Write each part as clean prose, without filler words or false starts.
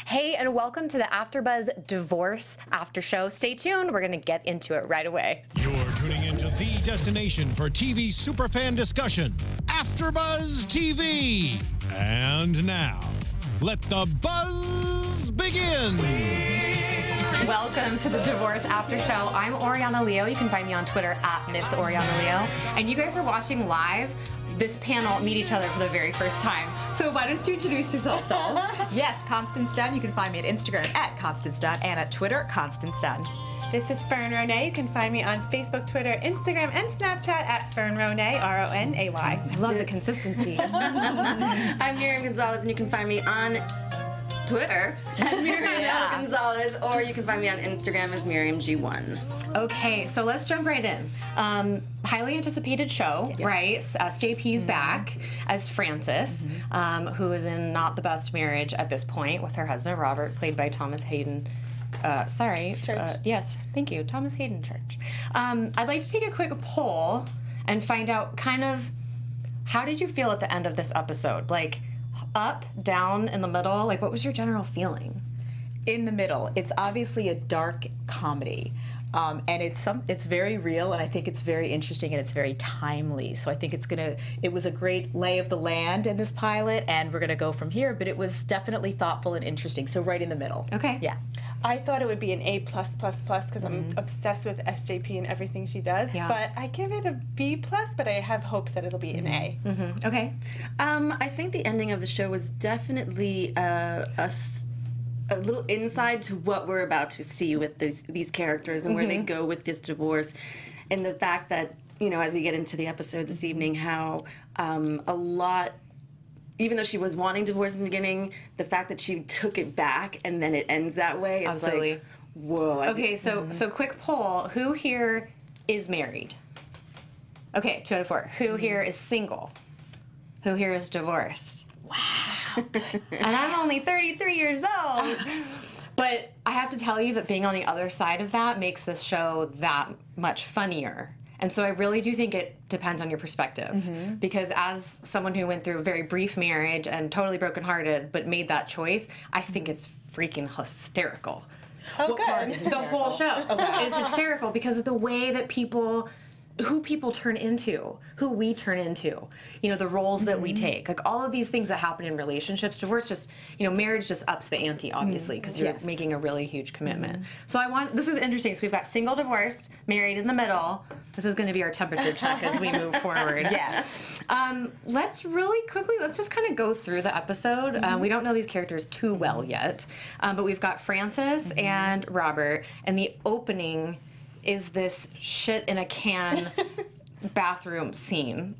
Hey, and welcome to the AFTERBUZZ Divorce After Show. Stay tuned. We're going to get into it right away. You're tuning into the destination for TV superfan discussion, AFTERBUZZ TV. And now, let the buzz begin. Welcome to the Divorce After Show. I'm Oriana Leo. You can find me on Twitter at Miss Oriana Leo. And you guys are watching live this panel meet each other for the very first time. So why don't you introduce yourself, doll? Yes, Constance Dunn. You can find me at Instagram at Constance Dunn and at Twitter, Constance Dunn. This is Fern Ronay. You can find me on Facebook, Twitter, Instagram, and Snapchat at Fern Ronay, R-O-N-A-Y. I love the consistency. I'm Miriam Gonzalez, and you can find me on Twitter at Miriam Gonzalez, or you can find me on Instagram as Miriam G1. Okay, so let's jump right in. Highly anticipated show, right? SJP's back as Frances, who is in not the best marriage at this point with her husband, Robert, played by Thomas Haden. Church. Yes, thank you, Thomas Haden Church. I'd like to take a quick poll and find out kind of how did you feel at the end of this episode? Like, up, down, in the middle? Like, what was your general feeling? In the middle. It's obviously a dark comedy. And it's very real, and I think it's very interesting, and it's very timely. So I think it was a great lay of the land in this pilot, and we're gonna go from here. But it was definitely thoughtful and interesting. So right in the middle. Okay. Yeah. I thought it would be an A+++ because I'm obsessed with SJP and everything she does. Yeah. But I give it a B+, but I have hopes that it'll be an A. Okay. I think the ending of the show was definitely a little insight to what we're about to see with these characters and where they go with this divorce, and the fact that, you know, as we get into the episode this evening, how a lot, even though she was wanting divorce in the beginning, the fact that she took it back and then it ends that way, it's Absolutely. like, whoa. Okay, so quick poll. Who here is married? Okay, 2 out of 4. Who here is single? Who here is divorced? Wow. And I'm only 33 years old. But I have to tell you that being on the other side of that makes this show that much funnier. And so I really do think it depends on your perspective. Because as someone who went through a very brief marriage and totally brokenhearted but made that choice, I think it's freaking hysterical. Oh, good. The whole show is hysterical because of the way that who people turn into, who we turn into, you know, the roles that we take, like all of these things that happen in relationships. Divorce just, you know, marriage just ups the ante, obviously, because you're making a really huge commitment. So this is interesting. So we've got single, divorced, married in the middle. This is going to be our temperature check as we move forward. Yes. Let's really quickly, let's just kind of go through the episode. We don't know these characters too well yet, but we've got Frances and Robert, and the opening is this shit in a can bathroom scene.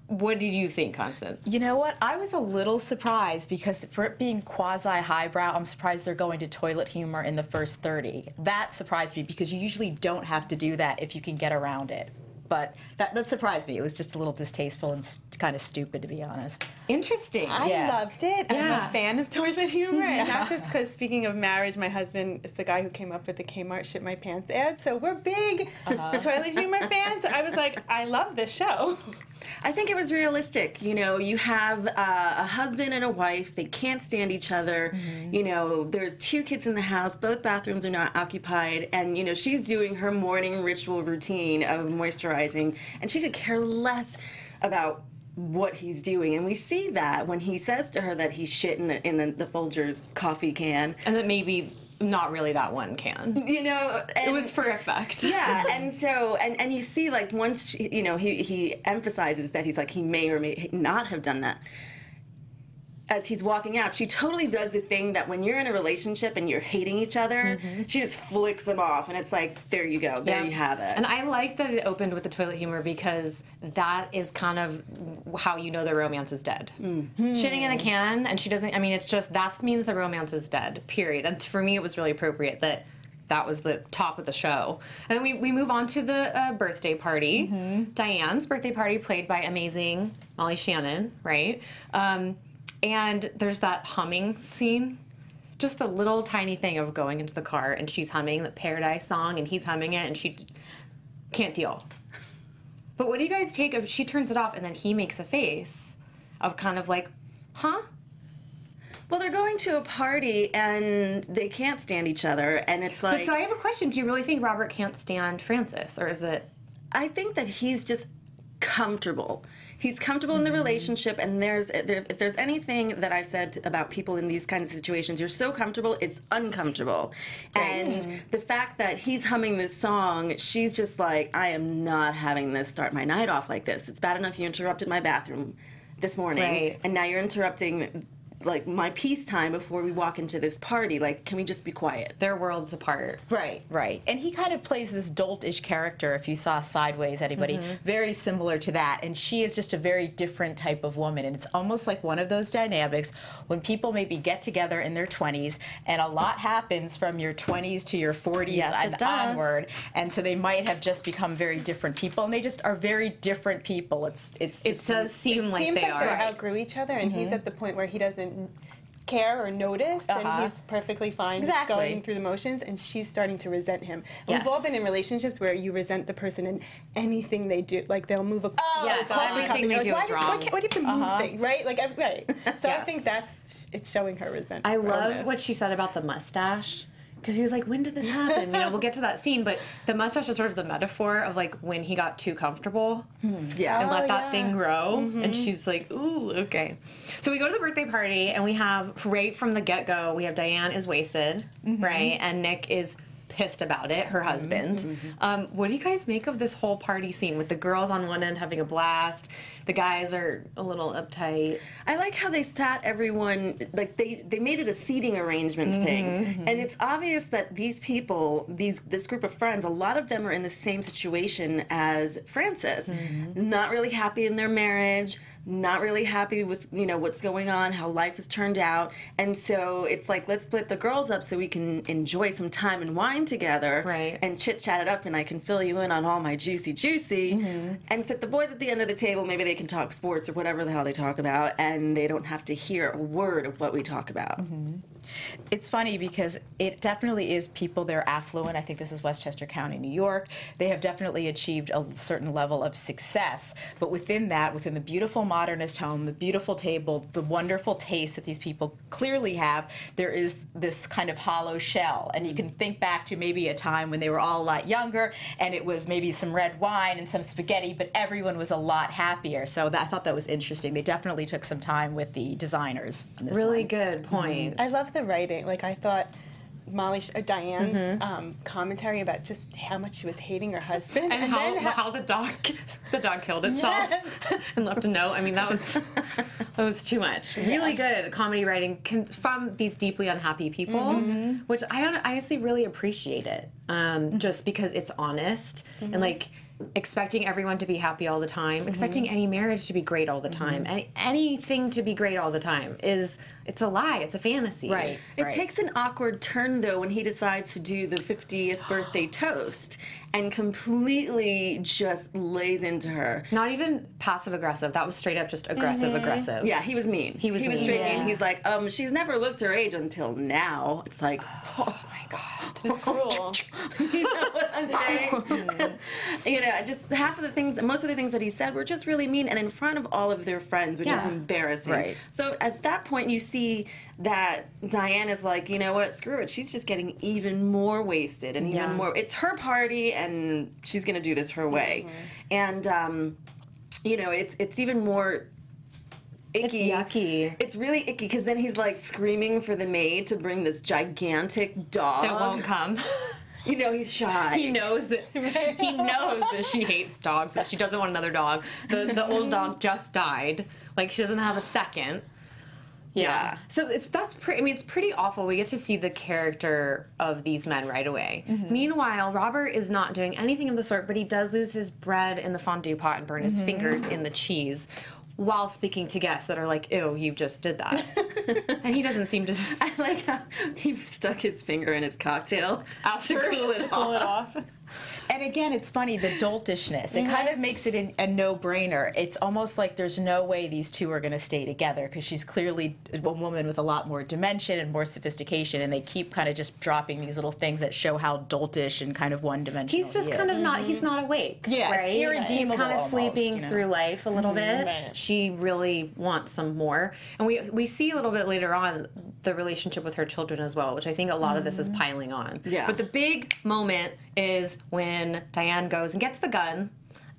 What did you think, Constance? You know what? I was a little surprised because for it being quasi-highbrow, I'm surprised they're going to toilet humor in the first 30. That surprised me because you usually don't have to do that if you can get around it. But that surprised me. It was just a little distasteful and kind of stupid, to be honest. Interesting. I loved it. I'm Yeah. a fan of toilet humor, and not just because, speaking of marriage, my husband is the guy who came up with the Kmart Shit My Pants ad, so we're big toilet humor fans. So I was like, I love this show. I think it was realistic. You know, you have a husband and a wife. They can't stand each other. You know, there's 2 kids in the house. Both bathrooms are not occupied. And, you know, she's doing her morning ritual routine of moisturizing. And she could care less about what he's doing. And we see that when he says to her that he's shit in the Folgers coffee can. And that maybe not really that one can. You know, It was for effect. yeah, and so and you see, like, once you know, he emphasizes that he's like, he may or may not have done that. As he's walking out, she totally does the thing that when you're in a relationship and you're hating each other, she just flicks him off, and it's like, there you go, there you have it. And I like that it opened with the toilet humor because that is kind of how you know the romance is dead. Shitting in a can, and she doesn't, I mean, it's just, that means the romance is dead, period. And for me, it was really appropriate that that was the top of the show. And then we move on to the birthday party. Diane's birthday party, played by amazing Molly Shannon, right? And there's that humming scene. Just the little tiny thing of going into the car and she's humming the Paradise song and he's humming it and she can't deal. But what do you guys take if she turns it off and then he makes a face of kind of like, huh? Well, they're going to a party and they can't stand each other, and it's like... But so I have a question. Do you really think Robert can't stand Frances, or is it... I think that he's just comfortable. He's comfortable in the relationship, and if there's anything that I've said about people in these kinds of situations, you're so comfortable, it's uncomfortable. Right. And the fact that he's humming this song, she's just like, I am not having this start my night off like this. It's bad enough you interrupted my bathroom this morning, and now you're interrupting like my peace time before we walk into this party. Like, can we just be quiet? They're worlds apart. Right, right. And he kind of plays this doltish character, if you saw Sideways, anybody, very similar to that. And she is just a very different type of woman. And it's almost like one of those dynamics when people maybe get together in their 20s and a lot happens from your 20s to your 40s and onward. And so they might have just become very different people. And they just are very different people. It does seem like they are. They outgrew each other, and he's at the point where he doesn't care or notice, and he's perfectly fine just going through the motions, and she's starting to resent him. Yes. We've all been in relationships where you resent the person and anything they do, like they'll move a everything they do is wrong. Why do you have to move things, right? Like, So I think it's showing her resentment. I love what she said about the mustache. Because he was like, when did this happen? You know, we'll get to that scene, but the mustache is sort of the metaphor of like when he got too comfortable and let that thing grow. And she's like, ooh, okay. So we go to the birthday party, and we have, right from the get-go, we have Diane is wasted, right? And Nick is pissed about it, her husband. What do you guys make of this whole party scene with the girls on one end having a blast? The guys are a little uptight. I like how they sat everyone, like they made it a seating arrangement thing. And it's obvious that these people, this group of friends, a lot of them are in the same situation as Frances. Not really happy in their marriage, not really happy with, you know, what's going on, how life has turned out. And so it's like, let's split the girls up so we can enjoy some time and wine together and chit-chat it up, and I can fill you in on all my juicy. And sit the boys at the end of the table. Maybe they can talk sports or whatever the hell they talk about, and they don't have to hear a word of what we talk about. It's funny because it definitely is people, they're affluent. I think this is Westchester County, New York. They have definitely achieved a certain level of success. But within that, within the beautiful modernist home, the beautiful table, the wonderful taste that these people clearly have, there is this kind of hollow shell. And you can think back to maybe a time when they were all a lot younger, and it was maybe some red wine and some spaghetti, but everyone was a lot happier. So I thought that was interesting. They definitely took some time with the designers on this Really line. good point. I love the writing. Like, I thought Diane's commentary about just how much she was hating her husband, and how the dog killed itself and left a note. I mean, that was too much. Really good comedy writing from these deeply unhappy people, which I honestly really appreciate it. Just because it's honest and like expecting everyone to be happy all the time, expecting any marriage to be great all the time, anything to be great all the time it's a lie. It's a fantasy. Right. It takes an awkward turn, though, when he decides to do the 50th birthday toast and completely just lays into her. Not even passive-aggressive. That was straight up just aggressive-aggressive. Yeah, he was mean. He was straight mean. He's like, she's never looked her age until now. It's like, oh my God. It's cruel. You know what I'm saying? You know, just most of the things that he said were just really mean, and in front of all of their friends, which is embarrassing. Right. So at that point, you see that Diane is like, you know what, screw it. She's just getting even more wasted and even more. It's her party, and she's going to do this her way. And, you know, it's even more icky. It's yucky. It's really icky because then he's like screaming for the maid to bring this gigantic dog. That won't come. You know, he's shy. He knows that she hates dogs, that she doesn't want another dog. The old dog just died. Like, she doesn't have a second. Yeah. So it's pretty awful. We get to see the character of these men right away. Meanwhile, Robert is not doing anything of the sort, but he does lose his bread in the fondue pot and burn his fingers in the cheese while speaking to guests that are like, ew, you just did that. And he doesn't seem to... I like how he stuck his finger in his cocktail after to cool it off. And again, it's funny, the doltishness. It kind of makes it a no-brainer. It's almost like there's no way these two are going to stay together because she's clearly a woman with a lot more dimension and more sophistication, and they keep kind of just dropping these little things that show how doltish and kind of one-dimensional He's just kind of not, he's not awake. Yeah, right? it's irredeemable He's kind of sleeping almost, through life a little bit. Right. She really wants some more. And we see a little bit later on the relationship with her children as well, which I think a lot of this is piling on. Yeah. But the big moment is when Diane goes and gets the gun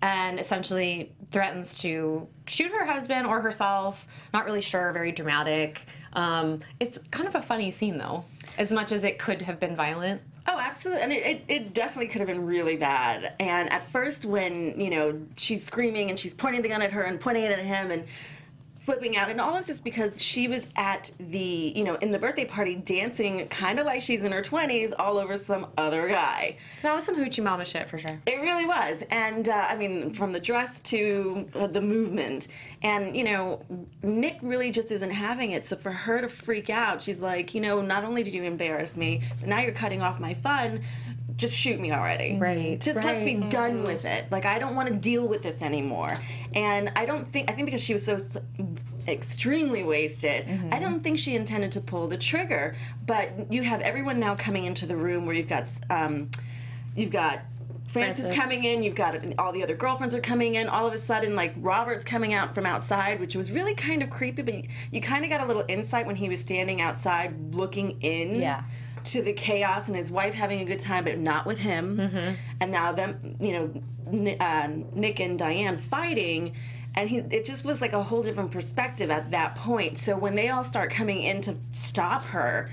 and essentially threatens to shoot her husband or herself. Not really sure, very dramatic. It's kind of a funny scene, though, as much as it could have been violent. Oh, absolutely. And it definitely could have been really bad. And at first when, you know, she's screaming and she's pointing the gun at her and pointing it at him and flipping out, and all of this because she was at the, you know, in the birthday party dancing kind of like she's in her 20s all over some other guy. That was some hoochie mama shit for sure. It really was. And, I mean, from the dress to the movement. And, you know, Nick really just isn't having it. So for her to freak out, she's like, you know, not only did you embarrass me, but now you're cutting off my fun. Just shoot me already. Right. Just let's be done with it. Like, I don't want to deal with this anymore. And I think because she was so extremely wasted, I don't think she intended to pull the trigger. But you have everyone now coming into the room where you've got Frances coming in, you've got all the other girlfriends are coming in, all of a sudden, like, Robert's coming out from outside, which was really kind of creepy, but you kind of got a little insight when he was standing outside looking in. Yeah. To the chaos and his wife having a good time, but not with him. And now them, you know, Nick and Diane fighting, and it just was like a whole different perspective at that point. So when they all start coming in to stop her,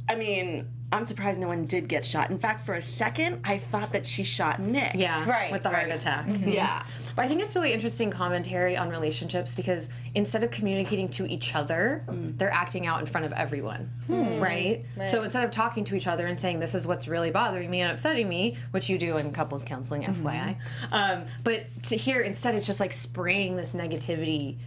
I mean, I'm surprised no one did get shot. In fact, for a second, I thought that she shot Nick. Yeah, right, with the heart attack. Yeah. But I think it's really interesting commentary on relationships because instead of communicating to each other, they're acting out in front of everyone, right? So instead of talking to each other and saying, this is what's really bothering me and upsetting me, which you do in couples counseling, FYI, but to hear instead it's just like spraying this negativity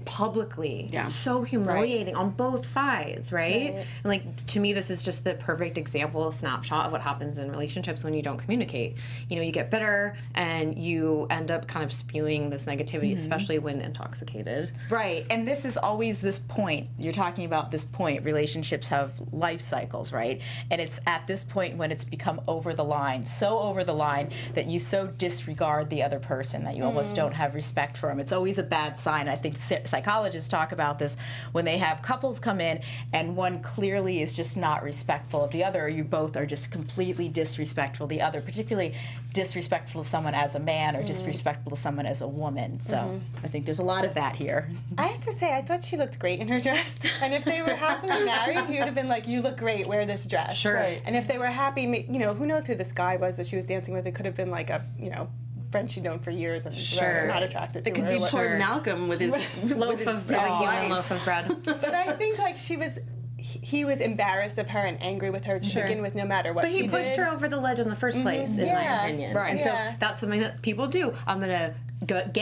publicly. So humiliating on both sides, right? And like, to me, this is just the perfect example, snapshot of what happens in relationships when you don't communicate. You know, you get bitter and you end up kind of spewing this negativity, especially when intoxicated. Right, and this is always this point. You're talking about this point. Relationships have life cycles, right? And it's at this point when it's become over the line, so over the line that you so disregard the other person that you almost don't have respect for them. It's always a bad sign. I think psychologists talk about this when they have couples come in and one clearly is just not respectful of the other, or you both are just completely disrespectful of the other, particularly disrespectful to someone as a man or disrespectful to someone as a woman. So I think there's a lot of that here. I have to say, I thought she looked great in her dress. And if they were happily married, he would have been like, you look great, wear this dress. Sure. Right. And if they were happy, you know, who knows who this guy was that she was dancing with? It could have been like a, you know, friend she'd known for years and was not attracted to her. It could be poor Malcolm with his loaf of human loaf of bread. But I think like he was embarrassed of her and angry with her to begin with, no matter what. But he pushed her over the ledge in the first place, in my opinion. Right. And so that's something that people do. I'm gonna goat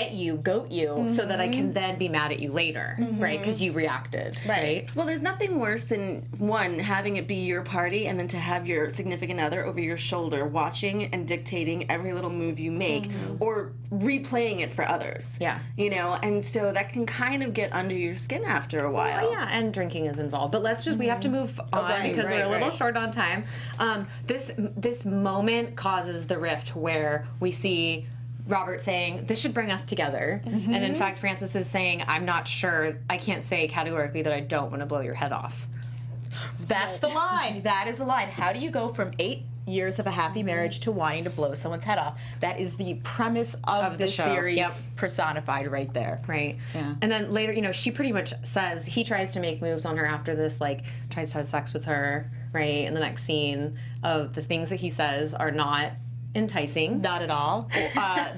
you, so that I can then be mad at you later, right? Because you reacted, right? Well, there's nothing worse than, one, having it be your party and then to have your significant other over your shoulder watching and dictating every little move you make or replaying it for others. Yeah. You know, and so that can kind of get under your skin after a while. Oh, yeah, and drinking is involved. But let's just, we have to move on because we're a little short on time. This moment causes the rift where we see Robert saying, this should bring us together. And in fact, Frances is saying, I'm not sure, I can't say categorically that I don't want to blow your head off. That's the line. That is the line. How do you go from 8 years of a happy marriage to wanting to blow someone's head off? That is the premise of the series personified right there. Right. Yeah. And then later, you know, she pretty much says, he tries to make moves on her after this, like, tries to have sex with her, right? In the next scene of the things that he says are not enticing. Not at all.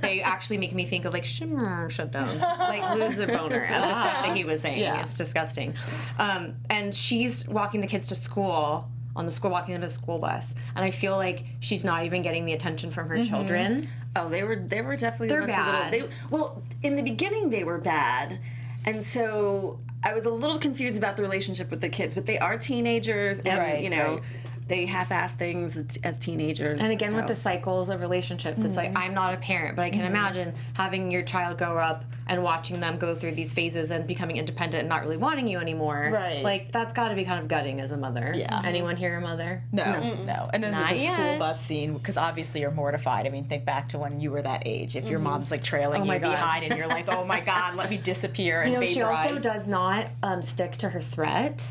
They actually make me think of like shimmer shutdown, like lose a boner at the stuff that he was saying. Yeah. It's disgusting. And she's walking the kids to school walking them to the school bus, and I feel like she's not even getting the attention from her children. Oh, they were definitely bad. Well, in the beginning they were bad, and so I was a little confused about the relationship with the kids, but they are teenagers, and you know. they half-ass things as teenagers. And again, with the cycles of relationships, it's like, I'm not a parent, but I can imagine having your child grow up and watching them go through these phases and becoming independent and not really wanting you anymore. Right. Like, that's got to be kind of gutting as a mother. Yeah. Anyone here a mother? No. And then Not the school yet. bus scene, because obviously you're mortified. I mean, think back to when you were that age. If your mom's like trailing you my God. behind and you're like, oh my God, let me disappear and You know, she vaporize. also does not stick to her threat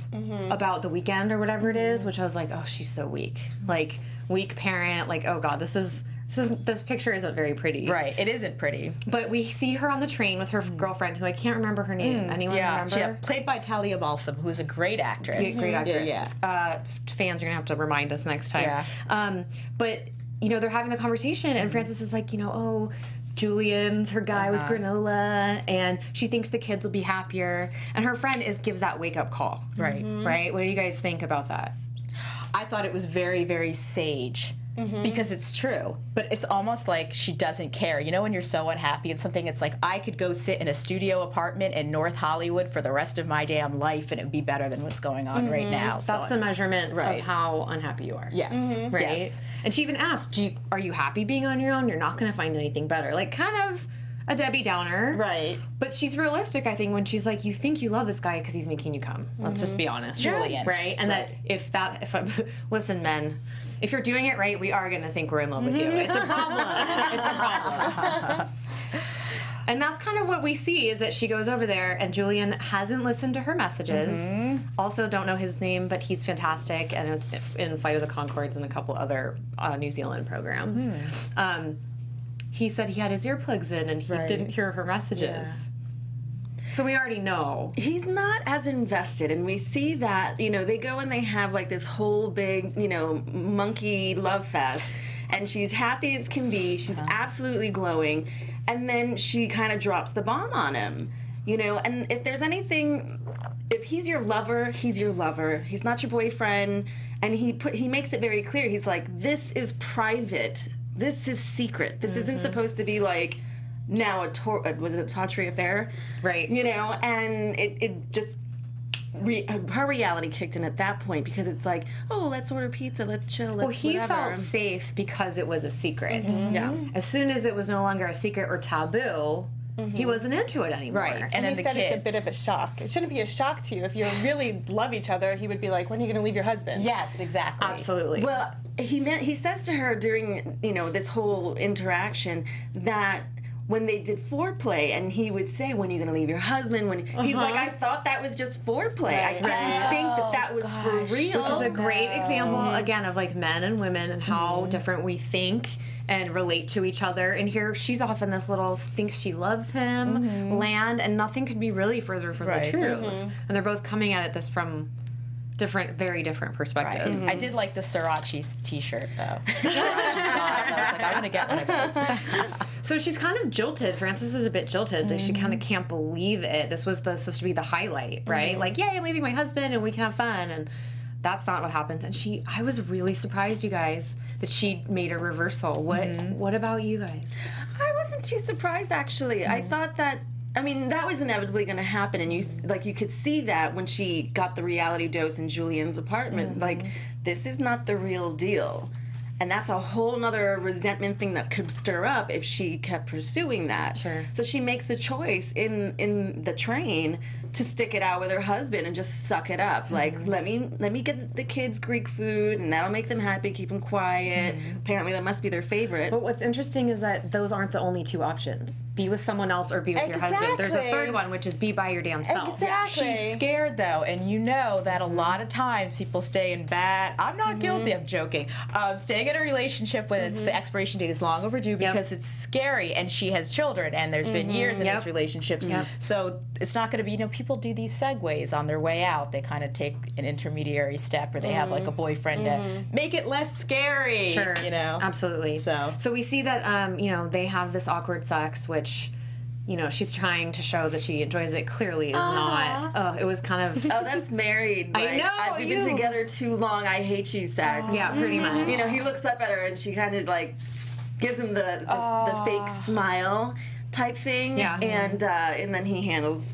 about the weekend or whatever it is, which I was like, oh, she's so weak. Like, weak parent. Like, oh God, this picture isn't very pretty. Right, it isn't pretty. But we see her on the train with her girlfriend, who I can't remember her name. Anyone remember? Played by Talia Balsam, who is a great actress. Great actress. Yeah. Fans are gonna have to remind us next time. Yeah. But you know, they're having the conversation, and Frances is like, you know, oh, Julian's her guy with granola, and she thinks the kids will be happier. And her friend gives that wake up call. Right. Right. What do you guys think about that? I thought it was very, very sage. Because it's true, but it's almost like she doesn't care. You know, when you're so unhappy in something, it's like, I could go sit in a studio apartment in North Hollywood for the rest of my damn life and it would be better than what's going on right now. That's the measurement Right. of how unhappy you are. Yes. Right? Yes. And she even asked, are you happy being on your own? You're not going to find anything better. Like, kind of a Debbie Downer. Right. But she's realistic, I think, when she's like, you think you love this guy because he's making you come. Let's just be honest. Julian. Right? And listen, men, if you're doing it right, we are going to think we're in love with you. It's a problem. It's a problem. And that's kind of what we see, is that she goes over there and Julian hasn't listened to her messages. Also, don't know his name, but he's fantastic and is in Flight of the Conchords and a couple other New Zealand programs. He said he had his earplugs in and he didn't hear her messages. So we already know. He's not as invested, and we see that, you know, they go and they have like this whole big, you know, monkey love fest, and she's happy as can be. She's absolutely glowing, and then she kind of drops the bomb on him, you know. And if there's anything, if he's your lover, he's your lover. He's not your boyfriend, and he makes it very clear. He's like, this is private. This is secret. This isn't supposed to be like now was it a tawdry affair? Right. You know, and it just, her reality kicked in at that point, because it's like, oh, let's order pizza, let's chill, let's Well, he whatever. felt safe because it was a secret. Yeah. As soon as it was no longer a secret or taboo, he wasn't into it anymore. Right. And And then he the said kids. it's a bit of a shock. It shouldn't be a shock to you. If you really love each other, he would be like, when are you going to leave your husband? Yes, exactly. Absolutely. Well, he says to her during, you know, this whole interaction that when they did foreplay, and he would say, when are you going to leave your husband? When he's like, I thought that was just foreplay. I didn't think that was for real. Which is a great example, again, of like men and women and how different we think and relate to each other. And here she's off in this little thinks she loves him land, and nothing could be really further from the truth. And they're both coming at this from very different perspectives. I did like the Sriracha t-shirt, though. Sriracha sauce. I was like, I'm going to get one of those. So she's kind of jilted. Frances is a bit jilted. Like, she kind of can't believe it. This was supposed to be the highlight, right? Like, yay, I'm leaving my husband and we can have fun. And that's not what happens. And I was really surprised, you guys, that she made a reversal. What about you guys? I wasn't too surprised, actually. I thought that, I mean, that was inevitably going to happen, and you could see that when she got the reality dose in Julian's apartment. Like, this is not the real deal. And that's a whole nother resentment thing that could stir up if she kept pursuing that. Sure. So she makes a choice in the train to stick it out with her husband and just suck it up. Like, let me get the kids Greek food, and that'll make them happy, keep them quiet. Apparently that must be their favorite. But what's interesting is that those aren't the only two options. Be with someone else or be with your husband. There's a third one, which is be by your damn self. Exactly. She's scared, though, and you know that a lot of times people stay in bad, I'm not guilty, I'm joking, staying in a relationship when it's the expiration date is long overdue because it's scary, and she has children, and there's been years in these relationships. So it's not going to be, you know, people do these segues on their way out. They kind of take an intermediary step, or they have like a boyfriend to make it less scary. Sure. You know? Absolutely. So we see that, you know, they have this awkward sex, which, you know, she's trying to show that she enjoys it. Clearly is not. Oh, it was kind of... Oh, that's married. Like, I know, we've been together too long. I hate you, sex. Yeah, pretty much. You know, he looks up at her, and she kind of like gives him the fake smile type thing. Yeah. And then he handles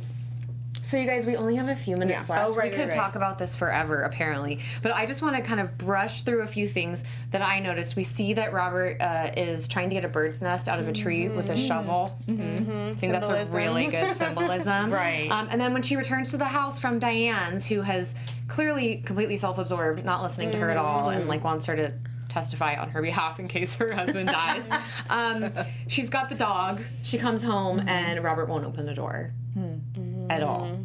So you guys, we only have a few minutes left. Oh, right, we could right. talk about this forever, apparently. But I just want to kind of brush through a few things that I noticed. We see that Robert is trying to get a bird's nest out of a tree with a shovel. I think that's a really good symbolism. Right. And then when she returns to the house from Diane's, who has clearly completely self-absorbed, not listening to her at all, and like wants her to testify on her behalf in case her husband dies. She's got the dog. She comes home and Robert won't open the door at all.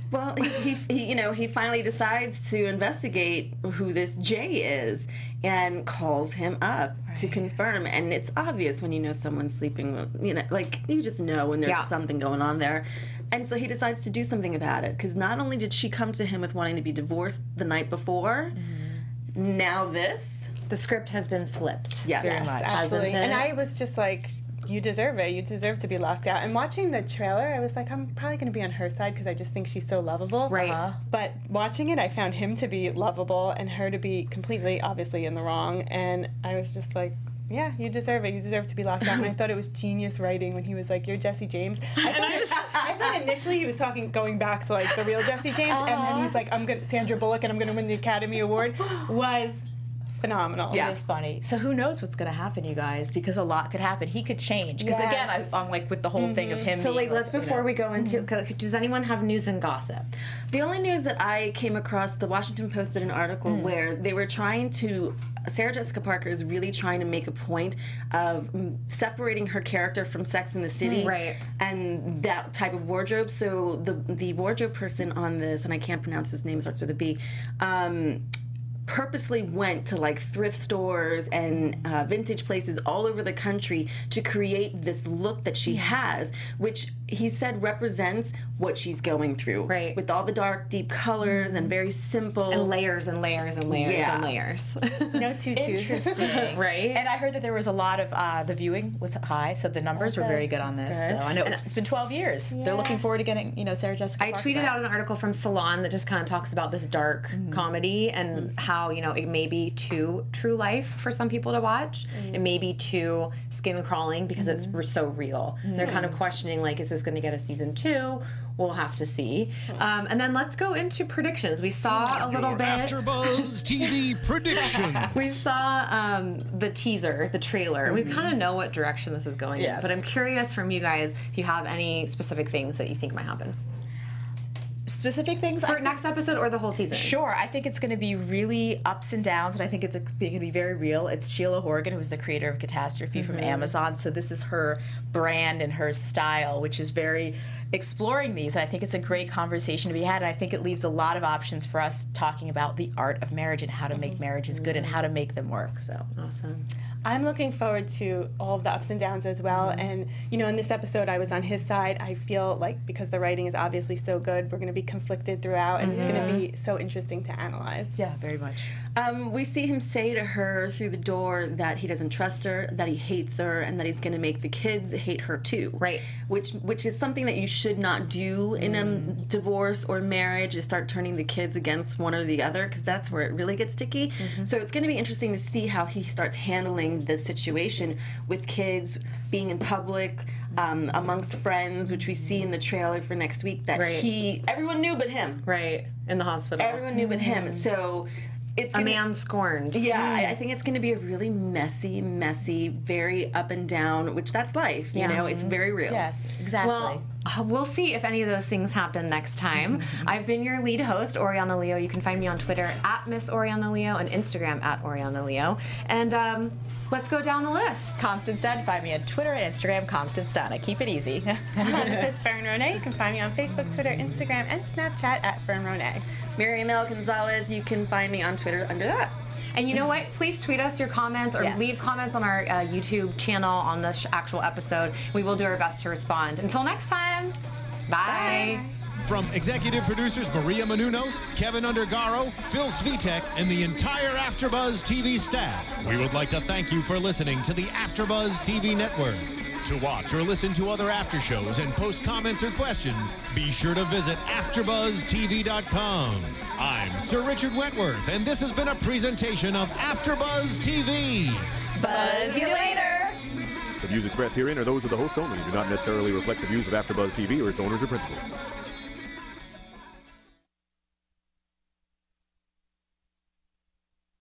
Well, he finally decides to investigate who this Jay is and calls him up to confirm. And it's obvious when you know someone's sleeping, like you just know when there's something going on there. And so he decides to do something about it, because not only did she come to him with wanting to be divorced the night before, now this. The script has been flipped. Yes. Very much. Absolutely. Hasn't it? And I was just like, you deserve it. You deserve to be locked out. And watching the trailer, I was like, I'm probably going to be on her side because I just think she's so lovable. Right. But watching it, I found him to be lovable and her to be completely, obviously, in the wrong. And I was just like, yeah, you deserve it. You deserve to be locked out. And I thought it was genius writing when he was like, you're Jesse James. I thought initially he was going back to like the real Jesse James. And then he's like, Sandra Bullock and I'm going to win the Academy Award. Was phenomenal. It was funny. So who knows what's going to happen, you guys? Because a lot could happen. He could change. Because again, I'm like with the whole thing of him. So being, let's before we go into, does anyone have news and gossip? The only news that I came across, the Washington Post did an article where they were trying to, Sarah Jessica Parker is really trying to make a point of separating her character from Sex and the City and that type of wardrobe. So the wardrobe person on this, and I can't pronounce his name, starts with a B, purposely went to like thrift stores and vintage places all over the country to create this look that she has, which he said represents what she's going through. Right. With all the dark, deep colors and very simple. And layers and layers and layers and layers. No tutus. Interesting. Right. And I heard that there was a lot of, the viewing was high, so the numbers were very good on this. So I know it's been 12 years. They're looking forward to getting, Sarah Jessica I Parker tweeted back. out an article from Salon that just kind of talks about this dark comedy and how, it may be too true life for some people to watch. It may be too skin crawling because it's so real. They're kind of questioning, like, is this going to get a season 2? We'll have to see. And then let's go into predictions. We saw a little bit. AfterBuzz TV prediction. We saw the teaser, the trailer. We kind of know what direction this is going in, but I'm curious from you guys if you have any specific things that you think might happen. Specific things? For next episode or the whole season? Sure. I think it's going to be really ups and downs, and I think it's going to be very real. It's Sheila Horgan, who's the creator of Catastrophe from Amazon, so this is her brand and her style, which is very exploring these, and I think it's a great conversation to be had, and I think it leaves a lot of options for us talking about the art of marriage and how to make marriages good and how to make them work. So awesome. I'm looking forward to all of the ups and downs as well. And, in this episode, I was on his side. I feel like because the writing is obviously so good, we're going to be conflicted throughout, and it's going to be so interesting to analyze. yeah, very much. We see him say to her through the door that he doesn't trust her, that he hates her, and that he's going to make the kids hate her too. Right. Which is something that you should not do in a divorce or marriage, is start turning the kids against one or the other, because that's where it really gets sticky. So it's going to be interesting to see how he starts handling this situation with kids, being in public, amongst friends, which we see in the trailer for next week, that everyone knew but him. Right. In the hospital. Everyone knew but him. So it's a man scorned. Yeah, I think it's going to be a really messy, very up and down, which that's life. You know, it's very real. Yes, exactly. Well, we'll see if any of those things happen next time. I've been your lead host, Oriana Leo. You can find me on Twitter at Miss Oriana Leo and Instagram at Oriana Leo. And let's go down the list. Constance Dunn. Find me on Twitter and Instagram, Constance Dunn. I keep it easy. This is Fern Ronay. You can find me on Facebook, Twitter, Instagram, and Snapchat at Fern Ronay. Miriam Gonzalez. You can find me on Twitter under that. And you know what? Please tweet us your comments or leave comments on our YouTube channel on this actual episode. We will do our best to respond. Until next time, bye. From executive producers Maria Menounos, Kevin Undergaro, Phil Svitek, and the entire AfterBuzz TV staff, we would like to thank you for listening to the AfterBuzz TV network. To watch or listen to other after shows and post comments or questions, be sure to visit AfterBuzzTV.com. I'm Sir Richard Wentworth, and this has been a presentation of AfterBuzz TV. Buzz you later. The views expressed herein are those of the hosts only and do not necessarily reflect the views of AfterBuzz TV or its owners or principals.